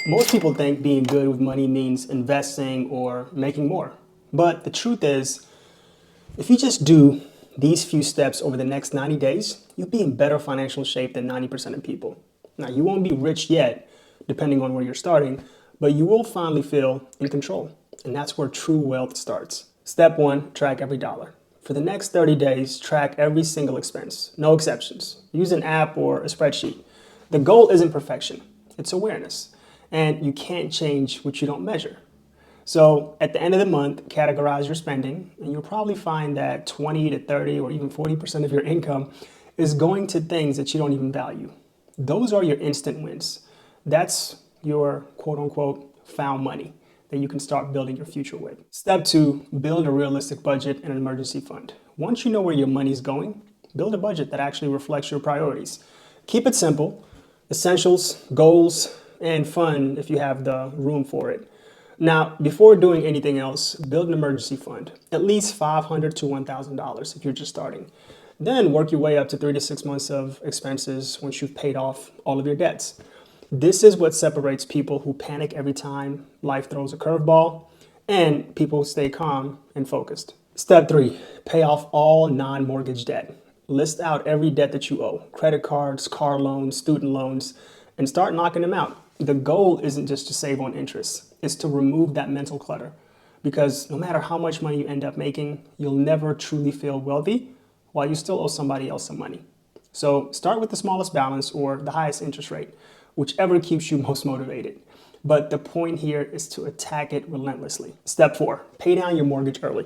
Most people think being good with money means investing or making more. But the truth is, if you just do these few steps over the next 90 days, you'll be in better financial shape than 90% of people. Now, you won't be rich yet, depending on where you're starting, but you will finally feel in control. And that's where true wealth starts. Step one, track every dollar. For the next 30 days, track every single expense, no exceptions. Use an app or a spreadsheet. The goal isn't perfection, it's awareness. And you can't change what you don't measure. So at the end of the month, categorize your spending, and you'll probably find that 20 to 30 or even 40% of your income is going to things that you don't even value. Those are your instant wins. That's your quote unquote found money that you can start building your future with. Step two, build a realistic budget and an emergency fund. Once you know where your money's going, build a budget that actually reflects your priorities. Keep it simple, essentials, goals, and fun if you have the room for it. Now, before doing anything else, build an emergency fund, at least $500 to $1,000 if you're just starting. Then work your way up to 3 to 6 months of expenses once you've paid off all of your debts. This is what separates people who panic every time life throws a curveball and people who stay calm and focused. Step three, pay off all non-mortgage debt. List out every debt that you owe, credit cards, car loans, student loans, and start knocking them out. The goal isn't just to save on interest, it's to remove that mental clutter. Because no matter how much money you end up making, you'll never truly feel wealthy while you still owe somebody else some money. So start with the smallest balance or the highest interest rate, whichever keeps you most motivated. But the point here is to attack it relentlessly. Step four, pay down your mortgage early.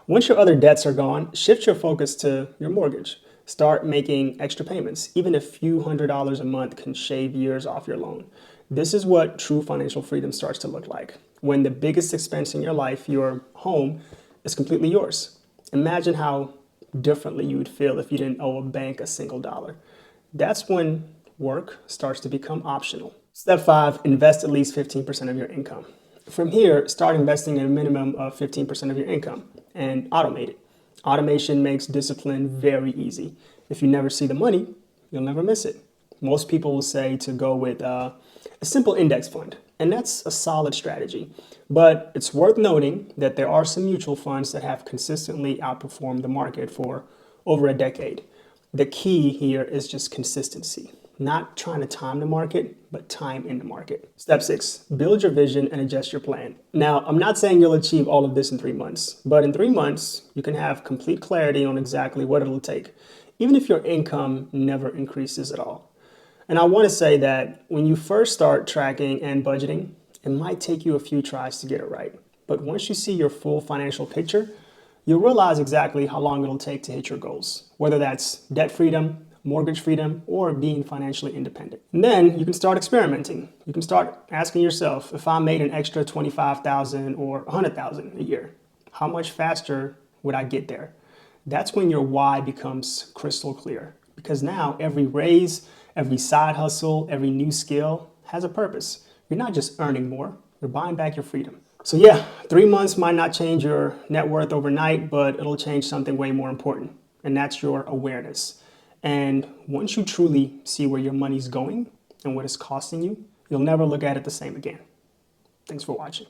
Once your other debts are gone, shift your focus to your mortgage. Start making extra payments. Even a few $100s a month can shave years off your loan. This is what true financial freedom starts to look like. When the biggest expense in your life, your home, is completely yours. Imagine how differently you would feel if you didn't owe a bank a single dollar. That's when work starts to become optional. Step five, invest at least 15% of your income. From here, start investing at a minimum of 15% of your income and automate it. Automation makes discipline very easy. If you never see the money, you'll never miss it. Most people will say to go with a simple index fund, and that's a solid strategy. But it's worth noting that there are some mutual funds that have consistently outperformed the market for over a decade. The key here is just consistency. Not trying to time the market, but time in the market. Step six, build your vision and adjust your plan. Now, I'm not saying you'll achieve all of this in 3 months, but in 3 months, you can have complete clarity on exactly what it'll take, even if your income never increases at all. And I want to say that when you first start tracking and budgeting, it might take you a few tries to get it right. But once you see your full financial picture, you'll realize exactly how long it'll take to hit your goals, whether that's debt freedom, mortgage freedom, or being financially independent. And then you can start experimenting. You can start asking yourself, if I made an extra $25,000 or $100,000 a year, how much faster would I get there? That's when your why becomes crystal clear. Because now every raise, every side hustle, every new skill has a purpose. You're not just earning more, you're buying back your freedom. So yeah, 3 months might not change your net worth overnight, but it'll change something way more important, and that's your awareness. And once you truly see where your money's going and what it's costing you, you'll never look at it the same again. Thanks for watching.